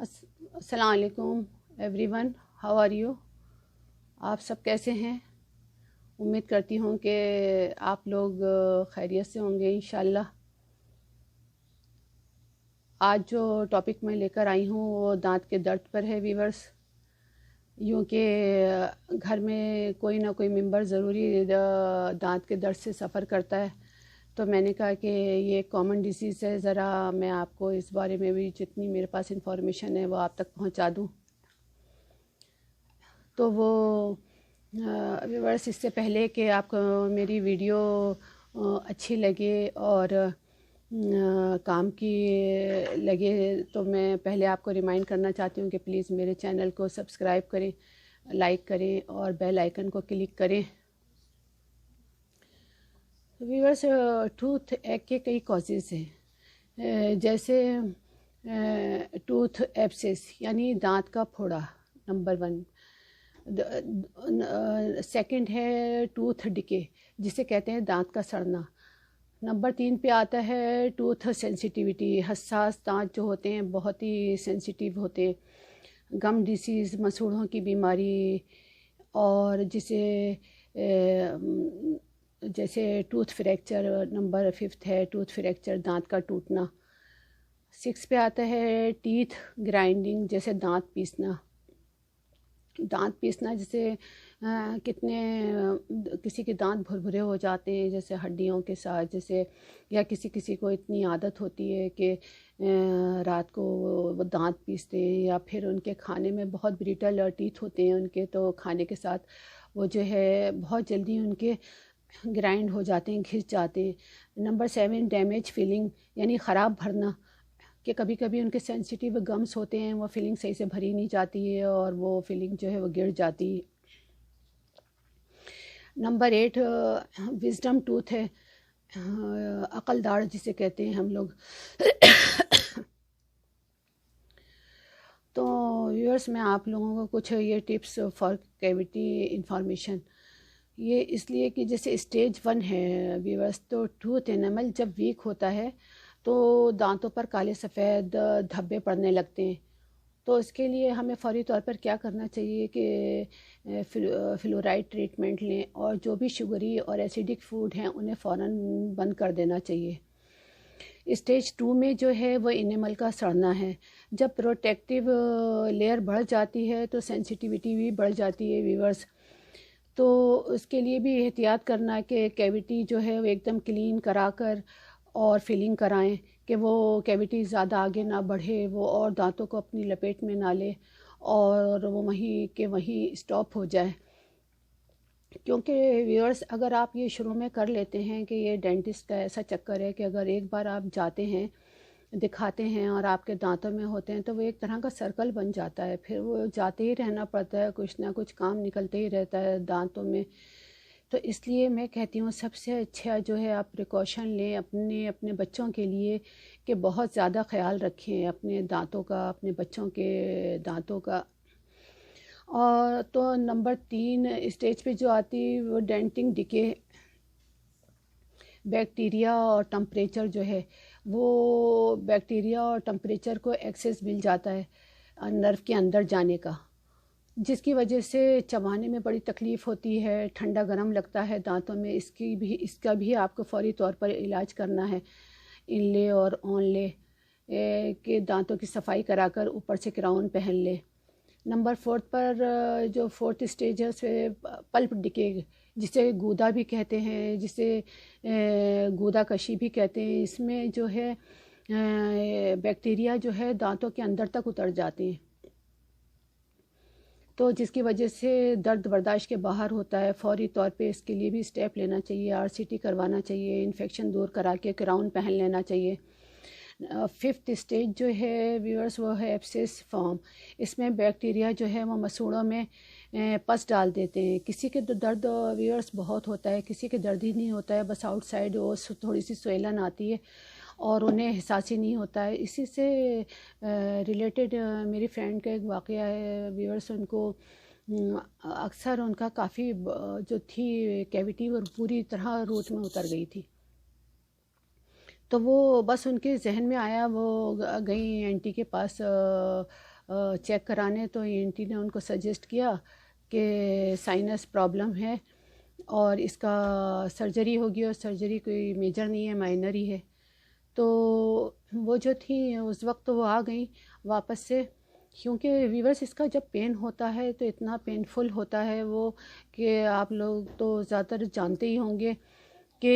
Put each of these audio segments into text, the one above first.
السلام علیکم everyone, how are you? آپ سب کیسے ہیں؟ امید کرتی ہوں کہ آپ لوگ خیریت سے ہوں گے انشاءاللہ۔ آج جو ٹاپک میں لے کر آئی ہوں وہ دانت کے درد پر ہے ویورس۔ یوں کہ گھر میں کوئی نہ کوئی ممبر ضروری دانت کے درد سے سفر کرتا ہے، تو میں نے کہا کہ یہ ایک کامن ڈیزیز ہے، ذرا میں آپ کو اس بارے میں بھی جتنی میرے پاس انفارمیشن ہے وہ آپ تک پہنچا دوں۔ تو وہ ویورس، اس سے پہلے کہ آپ کو میری ویڈیو اچھی لگے اور کام کی لگے، تو میں پہلے آپ کو ریمائنڈ کرنا چاہتی ہوں کہ پلیز میرے چینل کو سبسکرائب کریں، لائک کریں اور بیل آئیکن کو کلک کریں۔ ویورس، ٹوتھ ایک کے کئی کازز ہیں، جیسے ٹوتھ ایبسس یعنی دانت کا پھوڑا نمبر 1، سیکنڈ ہے ٹوتھ ڈکے جسے کہتے ہیں دانت کا سڑنا، نمبر 3 پہ آتا ہے ٹوتھ سینسیٹیوٹی، حساس دانت جو ہوتے ہیں بہت ہی سینسیٹیو ہوتے ہیں، گم ڈیزیز مسوڑھوں کی بیماری، اور جیسے ٹوتھ فریکچر، نمبر 5 ہے ٹوتھ فریکچر، دانت کا ٹوٹنا۔ 6 پہ آتا ہے ٹیتھ گرائنڈنگ، جیسے دانت پیسنا، جیسے کسی کے دانت بھربھرے ہو جاتے ہیں جیسے ہڈیوں کے ساتھ، جیسے یا کسی کو اتنی عادت ہوتی ہے کہ رات کو وہ دانت پیستے ہیں، یا پھر ان کے کھانے میں بہت بریٹل ٹیتھ ہوتے ہیں ان کے، تو کھانے کے ساتھ وہ جو ہے بہت جلدی ان کے گرائنڈ ہو جاتے ہیں، گھس جاتے ہیں۔ نمبر 7 ڈیمیج فیلنگ یعنی خراب بھرنا، کہ کبھی کبھی ان کے سینسیٹیو گمس ہوتے ہیں، وہ فیلنگ صحیح سے بھری نہیں جاتی ہے اور وہ فیلنگ جو ہے وہ گر جاتی ہے۔ نمبر 8 وزڈم ٹوتھ ہے، عقل داڑ جسے کہتے ہیں ہم لوگ۔ تو ویورس، میں آپ لوگوں کو کچھ یہ ٹپس فار کیویٹی انفارمیشن، یہ اس لیے کہ جیسے اسٹیج 1 ہے ویورس، تو ٹوتھ انیمل جب ویک ہوتا ہے تو دانتوں پر کالے سفید دھبے پڑنے لگتے ہیں، تو اس کے لیے ہمیں فوری طور پر کیا کرنا چاہیے کہ فلورائڈ ٹریٹمنٹ لیں، اور جو بھی شوگری اور ایسیڈک فوڈ ہیں انہیں فوراً بند کر دینا چاہیے۔ اسٹیج 2 میں جو ہے وہ انیمل کا سڑنا ہے، جب پروٹیکٹیو لیئر بڑھ جاتی ہے تو سینسیٹیوٹی بھی بڑھ جاتی ہے ویورس، تو اس کے لیے بھی احتیاط کرنا کہ کیویٹی جو ہے وہ ایک دم کلین کرا کر اور فلنگ کرائیں، کہ وہ کیویٹی زیادہ آگے نہ بڑھے، وہ اور دانتوں کو اپنی لپیٹ میں نہ لے اور وہ وہیں کہ وہیں اسٹاپ ہو جائے۔ کیونکہ ویورس، اگر آپ یہ شروع میں کر لیتے ہیں کہ یہ ڈینٹسٹ کا ایسا چکر ہے کہ اگر ایک بار آپ جاتے ہیں دکھاتے ہیں اور آپ کے دانتوں میں ہوتے ہیں تو وہ ایک طرح کا سرکل بن جاتا ہے، پھر وہ جاتے ہی رہنا پڑتا ہے، کچھ نہ کچھ کام نکلتے ہی رہتا ہے دانتوں میں۔ تو اس لیے میں کہتی ہوں سب سے اچھا جو ہے آپ پریکاشن لیں اپنے بچوں کے لیے، کہ بہت زیادہ خیال رکھیں اپنے دانتوں کا، اپنے بچوں کے دانتوں کا۔ اور تو نمبر 3 اسٹیج پہ جو آتی وہ ڈینٹنگ ڈکے، بیکٹیریا اور ٹمپریچر جو ہے، وہ بیکٹیریا اور ٹمپریچر کو ایکسیس مل جاتا ہے نرو کے اندر جانے کا، جس کی وجہ سے چبانے میں بڑی تکلیف ہوتی ہے، ٹھنڈا گرم لگتا ہے دانتوں میں، اس کا بھی آپ کو فوری طور پر علاج کرنا ہے، ان لے اور آن لے کہ دانتوں کی صفائی کرا کر اوپر سے کراؤن پہن لے۔ نمبر 4 پر جو 4تھ اسٹیج ہے اسے پلپ ڈکے، جسے گودا بھی کہتے ہیں، جسے گودا کشی بھی کہتے ہیں، اس میں جو ہے بیکٹیریا جو ہے دانتوں کے اندر تک اتر جاتے ہیں، تو جس کی وجہ سے درد برداشت کے باہر ہوتا ہے۔ فوری طور پہ اس کے لیے بھی اسٹیپ لینا چاہیے، RCT کروانا چاہیے، انفیکشن دور کرا کے کراؤن پہن لینا چاہیے۔ 5تھ اسٹیج جو ہے ویورس وہ ہے ایبسس فارم، اس میں بیکٹیریا جو ہے وہ مسوڑوں میں پس ڈال دیتے ہیں۔ کسی کے درد ویورس بہت ہوتا ہے، کسی کے درد ہی نہیں ہوتا ہے، بس آؤٹ سائڈ وہ تھوڑی سی سویلن آتی ہے اور انہیں احساس ہی نہیں ہوتا ہے۔ اسی سے ریلیٹڈ میری فرینڈ کا ایک واقعہ ہے ویورس، ان کو اکثر ان کا کافی جو تھی کیویٹی وہ پوری طرح روٹ میں اتر گئی تھی، تو وہ بس ان کے ذہن میں آیا، وہ گئیں آنٹی کے پاس چیک کرانے، تو ENT نے ان کو سجیسٹ کیا کہ سائنس پرابلم ہے اور اس کا سرجری ہوگی، اور سرجری کوئی میجر نہیں ہے، مائنر ہی ہے۔ تو وہ جو تھیں اس وقت تو وہ آ گئیں واپس سے، کیونکہ ویورس اس کا جب پین ہوتا ہے تو اتنا پینفل ہوتا ہے وہ، کہ آپ لوگ تو زیادہ تر جانتے ہی ہوں گے کہ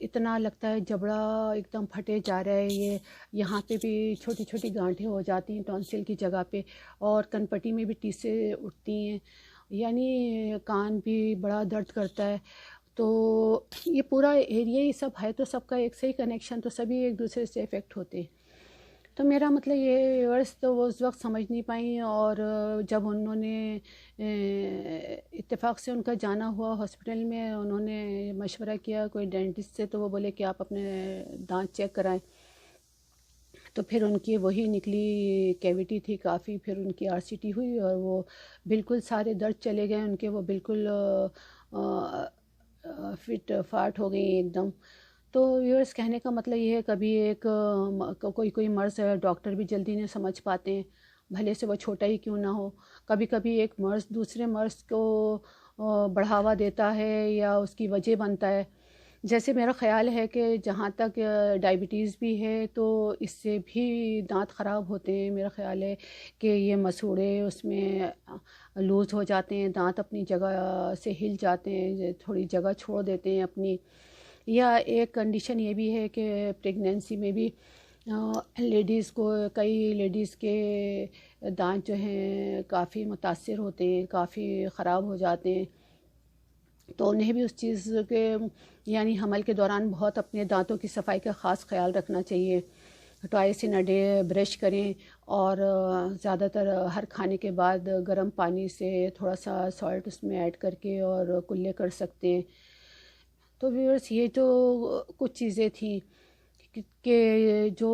اتنا لگتا ہے جبڑا ایک دم پھٹے جا رہا ہے، یہ یہاں پہ بھی چھوٹی چھوٹی گانٹھیں ہو جاتی ہیں ٹونسل کی جگہ پہ، اور کنپٹی میں بھی ٹیسے اٹھتی ہیں، یعنی کان بھی بڑا درد کرتا ہے۔ تو یہ پورا ایریا ہی سب ہے، تو سب کا ایک صحیح کنیکشن، تو سبھی ایک دوسرے سے افیکٹ ہوتے ہیں۔ تو میرا مطلب یہ ورس تو وہ اس وقت سمجھ نہیں پائیں، اور جب انہوں نے اتفاق سے ان کا جانا ہوا ہاسپٹل میں، انہوں نے مشورہ کیا کوئی ڈینٹسٹ سے، تو وہ بولے کہ آپ اپنے دانت چیک کرائیں۔ تو پھر ان کی وہی نکلی کیویٹی تھی کافی، پھر ان کی RCT ہوئی اور وہ بالکل سارے درد چلے گئے ان کے، وہ بالکل فٹ فاٹ ہو گئی ایک دم۔ تو ویورس کہنے کا مطلب یہ ہے، کبھی ایک کوئی مرض ہے ڈاکٹر بھی جلدی نہیں سمجھ پاتے ہیں، بھلے سے وہ چھوٹا ہی کیوں نہ ہو، کبھی کبھی ایک مرض دوسرے مرض کو بڑھاوا دیتا ہے یا اس کی وجہ بنتا ہے۔ جیسے میرا خیال ہے کہ جہاں تک ڈائبٹیز بھی ہے تو اس سے بھی دانت خراب ہوتے ہیں، میرا خیال ہے کہ یہ مسوڑے اس میں لوز ہو جاتے ہیں، دانت اپنی جگہ سے ہل جاتے ہیں، تھوڑی جگہ چھوڑ دیتے ہیں اپنی۔ یا ایک کنڈیشن یہ بھی ہے کہ پریگنینسی میں بھی لیڈیز کو، کئی لیڈیز کے دانت جو ہیں کافی متاثر ہوتے ہیں، کافی خراب ہو جاتے ہیں، تو انہیں بھی اس چیز کے یعنی حمل کے دوران بہت اپنے دانتوں کی صفائی کا خاص خیال رکھنا چاہیے۔ Twice in a day brush کریں، اور زیادہ تر ہر کھانے کے بعد گرم پانی سے تھوڑا سا سالٹ اس میں ایڈ کر کے اور کلے کر سکتے ہیں۔ تو ویورس یہ جو کچھ چیزیں تھیں کہ جو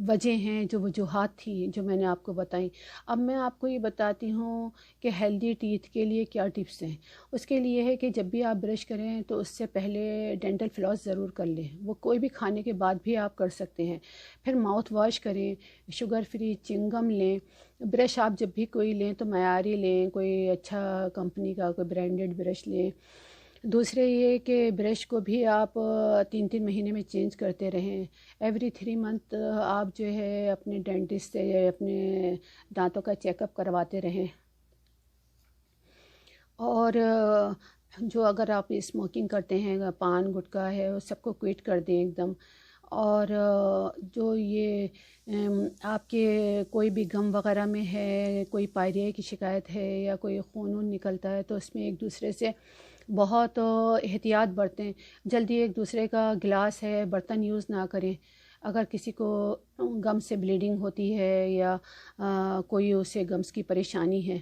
وجہ ہیں، جو وجوہات تھیں جو میں نے آپ کو بتائیں، اب میں آپ کو یہ بتاتی ہوں کہ ہیلدی ٹیتھ کے لیے کیا ٹپس ہیں۔ اس کے لیے ہے کہ جب بھی آپ برش کریں تو اس سے پہلے ڈینٹل فلاس ضرور کر لیں، وہ کوئی بھی کھانے کے بعد بھی آپ کر سکتے ہیں۔ پھر ماؤتھ واش کریں، شوگر فری چنگم لیں، برش آپ جب بھی کوئی لیں تو معیاری لیں، کوئی اچھا کمپنی کا کوئی برانڈڈ برش لیں۔ دوسرے یہ کہ برش کو بھی آپ 3 مہینے میں چینج کرتے رہیں، ایوری 3 منتھ آپ جو ہے اپنے ڈینٹسٹ سے اپنے دانتوں کا چیک اپ کرواتے رہیں۔ اور جو اگر آپ اسموکنگ کرتے ہیں، پان گٹکا ہے، وہ سب کو کوئٹ کر دیں ایک دم۔ اور جو یہ آپ کے کوئی بھی گم وغیرہ میں ہے، کوئی پائریا کی شکایت ہے یا کوئی خون نکلتا ہے، تو اس میں ایک دوسرے سے بہت احتیاط برتیں، جلدی ایک دوسرے کا گلاس ہے برتن یوز نہ کریں۔ اگر کسی کو گم سے بلیڈنگ ہوتی ہے یا کوئی اسے گمس کی پریشانی ہے،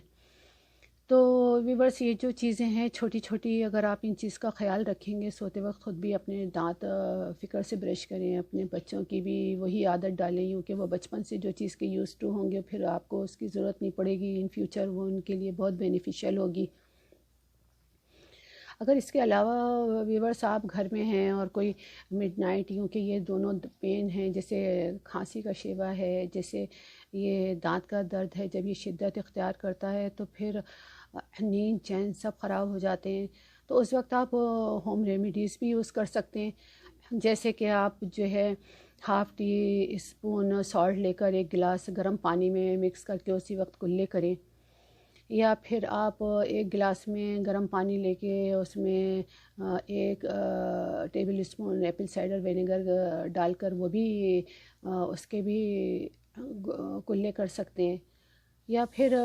تو ویورس یہ جو چیزیں ہیں چھوٹی چھوٹی، اگر آپ ان چیز کا خیال رکھیں گے، سوتے وقت خود بھی اپنے دانت فکر سے برش کریں، اپنے بچوں کی بھی وہی عادت ڈالیں، کیونکہ وہ بچپن سے جو چیز کے یوز ٹو ہوں گے، پھر آپ کو اس کی ضرورت نہیں پڑے گی ان فیوچر، وہ ان کے لیے بہت بینیفیشیل ہوگی۔ اگر اس کے علاوہ ویورس آپ گھر میں ہیں اور کوئی مڈ نائٹ، کیونکہ یہ دونوں پین ہیں، جیسے کھانسی کا شیوا ہے، جیسے یہ دانت کا درد ہے، جب یہ شدت اختیار کرتا ہے تو پھر نیند چین سب خراب ہو جاتے ہیں، تو اس وقت آپ ہوم ریمیڈیز بھی یوز کر سکتے ہیں۔ جیسے کہ آپ جو ہے ½ ٹی اسپون سالٹ لے کر ایک گلاس گرم پانی میں مکس کر کے اسی وقت کلے کریں، یا پھر آپ ایک گلاس میں گرم پانی لے کے اس میں 1 table spoon apple cider vinegar ڈال کر وہ بھی اس کے بھی کلے کر سکتے ہیں۔ یا پھر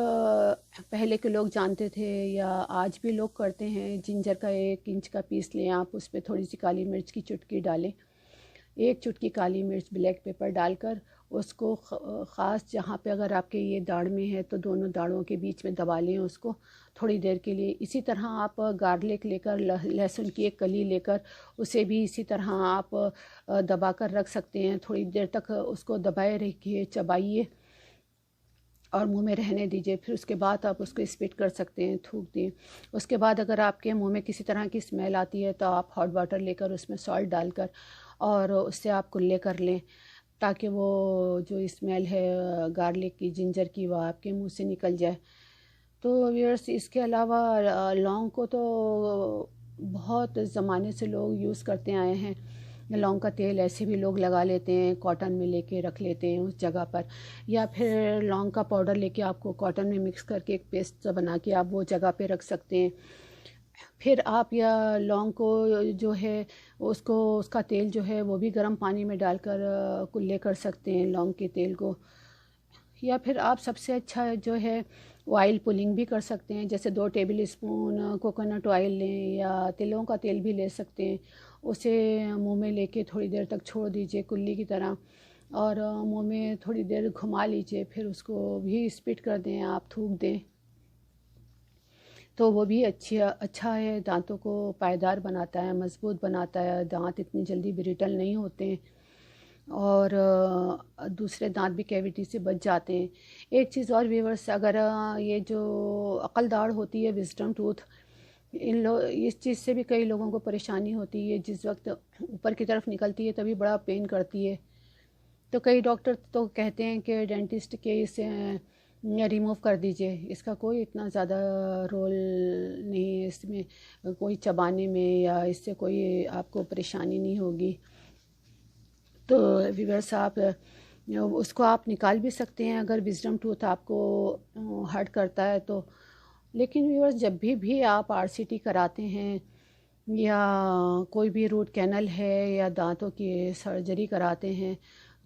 پہلے کے لوگ جانتے تھے یا آج بھی لوگ کرتے ہیں، جنجر کا 1 انچ کا پیس لیں آپ، اس پہ تھوڑی سی کالی مرچ کی چٹکی ڈالیں، 1 چٹکی کالی مرچ بلیک پیپر ڈال کر اس کو خاص جہاں پہ اگر آپ کے یہ داڑھ میں ہے تو دونوں داڑھوں کے بیچ میں دبا لیں اس کو تھوڑی دیر کے لیے۔ اسی طرح آپ گارلک لے کر، لہسن کی 1 کلی لے کر اسے بھی اسی طرح آپ دبا کر رکھ سکتے ہیں، تھوڑی دیر تک اس کو دبائے رکھیے، چبائیے اور منہ میں رہنے دیجیے، پھر اس کے بعد آپ اس کو اسپٹ کر سکتے ہیں، تھوک دیں۔ اس کے بعد اگر آپ کے منہ میں کسی طرح کی اسمیل آتی ہے تو آپ ہاٹ واٹر لے کر اس میں سالٹ ڈال کر اور اس سے آپ کلے کر لیں۔ تاکہ وہ جو اسمیل ہے گارلک کی، جنجر کی، وہ آپ کے منہ سے نکل جائے۔ تو ویورس اس کے علاوہ لونگ کو تو بہت زمانے سے لوگ یوز کرتے آئے ہیں۔ لونگ کا تیل ایسے بھی لوگ لگا لیتے ہیں، کاٹن میں لے کے رکھ لیتے ہیں اس جگہ پر، یا پھر لونگ کا پاؤڈر لے کے آپ کو کاٹن میں مکس کر کے ایک پیسٹ بنا کے آپ وہ جگہ پہ رکھ سکتے ہیں۔ پھر آپ یا لونگ کو جو ہے اس کا تیل جو ہے وہ بھی گرم پانی میں ڈال کر کلے کر سکتے ہیں لونگ کے تیل کو، یا پھر آپ سب سے اچھا جو ہے آئل پولنگ بھی کر سکتے ہیں، جیسے 2 ٹیبل اسپون کوکونٹ آئل لیں یا تلوں کا تیل بھی لے سکتے ہیں، اسے منہ میں لے کے تھوڑی دیر تک چھوڑ دیجئے کلی کی طرح، اور منہ میں تھوڑی دیر گھما لیجئے، پھر اس کو بھی اسپٹ کر دیں، آپ تھوک دیں، تو وہ بھی اچھا ہے، دانتوں کو پائیدار بناتا ہے، مضبوط بناتا ہے، دانت اتنی جلدی بریٹل نہیں ہوتے ہیں، اور دوسرے دانت بھی کیویٹی سے بچ جاتے ہیں۔ ایک چیز اور ویورس، اگر یہ جو عقل داڑھ ہوتی ہے وزڈم ٹوتھ، اس چیز سے بھی کئی لوگوں کو پریشانی ہوتی ہے، جس وقت اوپر کی طرف نکلتی ہے تبھی بڑا پین کرتی ہے، تو کئی ڈاکٹر تو کہتے ہیں کہ ڈینٹسٹ کے اسے ریموو کر دیجئے، اس کا کوئی اتنا زیادہ رول نہیں ہے، اس میں کوئی چبانے میں یا اس سے کوئی آپ کو پریشانی نہیں ہوگی۔ تو ویورس آپ اس کو آپ نکال بھی سکتے ہیں اگر وزڈم ٹوتھ آپ کو ہرٹ کرتا ہے تو، لیکن ویورس جب بھی آپ RCT کراتے ہیں یا کوئی بھی روٹ کینل ہے یا دانتوں کی سرجری کراتے ہیں،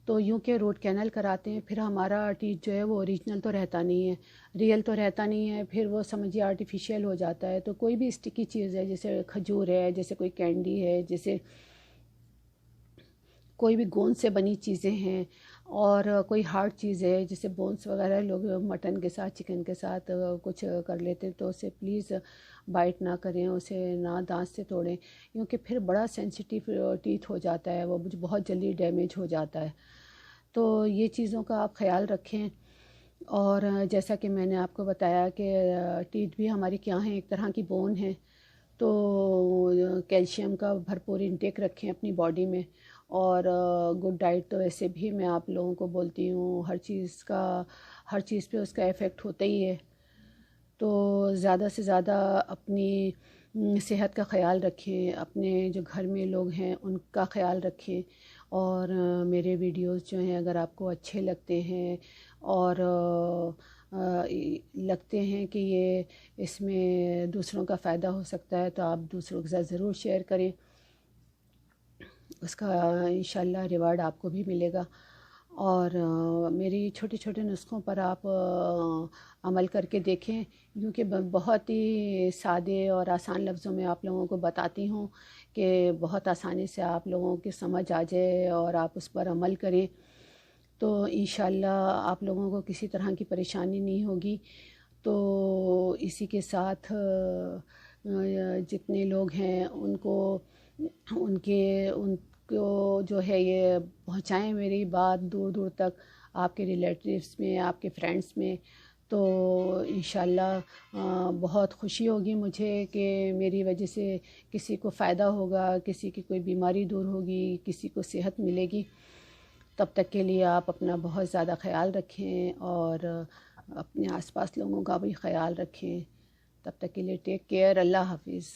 تو یوں کہ روٹ کینل کراتے ہیں، پھر ہمارا ٹیتھ جو ہے وہ اوریجنل تو رہتا نہیں ہے، ریئل تو رہتا نہیں ہے، پھر وہ سمجھیے آرٹیفیشیل ہو جاتا ہے۔ تو کوئی بھی اسٹکی چیز ہے، جیسے کھجور ہے، جیسے کوئی کینڈی ہے، جیسے کوئی بھی گوند سے بنی چیزیں ہیں، اور کوئی ہارڈ چیز ہے جیسے بونس وغیرہ لوگ مٹن کے ساتھ، چکن کے ساتھ کچھ کر لیتے ہیں، تو اسے پلیز بائٹ نہ کریں، اسے نہ دانت سے توڑیں، کیونکہ پھر بڑا سینسیٹیو ٹیتھ ہو جاتا ہے، وہ بہت جلدی ڈیمیج ہو جاتا ہے۔ تو یہ چیزوں کا آپ خیال رکھیں، اور جیسا کہ میں نے آپ کو بتایا کہ ٹیتھ بھی ہماری کیا ہیں، ایک طرح کی بون ہے، تو کیلشیم کا بھرپور انٹیک رکھیں اپنی باڈی میں، اور گڈ ڈائٹ تو ایسے بھی میں آپ لوگوں کو بولتی ہوں، ہر چیز پہ اس کا ایفیکٹ ہوتا ہی ہے، تو زیادہ سے زیادہ اپنی صحت کا خیال رکھیں، اپنے جو گھر میں لوگ ہیں ان کا خیال رکھیں، اور میرے ویڈیوز جو ہیں اگر آپ کو اچھے لگتے ہیں اور لگتے ہیں کہ یہ اس میں دوسروں کا فائدہ ہو سکتا ہے، تو آپ دوسروں کے ساتھ ضرور شیئر کریں، اس کا انشاءاللہ ریوارڈ آپ کو بھی ملے گا۔ اور میری چھوٹے چھوٹے نسخوں پر آپ عمل کر کے دیکھیں، کیونکہ بہت ہی سادے اور آسان لفظوں میں آپ لوگوں کو بتاتی ہوں کہ بہت آسانی سے آپ لوگوں کی سمجھ آ جائے اور آپ اس پر عمل کریں، تو انشاءاللہ آپ لوگوں کو کسی طرح کی پریشانی نہیں ہوگی۔ تو اسی کے ساتھ جتنے لوگ ہیں ان کو جو ہے یہ پہنچائیں میری بات دور دور تک، آپ کے ریلیٹیوز میں، آپ کے فرینڈس میں، تو انشاءاللہ بہت خوشی ہوگی مجھے کہ میری وجہ سے کسی کو فائدہ ہوگا، کسی کی کوئی بیماری دور ہوگی، کسی کو صحت ملے گی۔ تب تک کے لیے آپ اپنا بہت زیادہ خیال رکھیں، اور اپنے آس پاس لوگوں کا بھی خیال رکھیں۔ تب تک کے لیے ٹیک کیئر، اللہ حافظ۔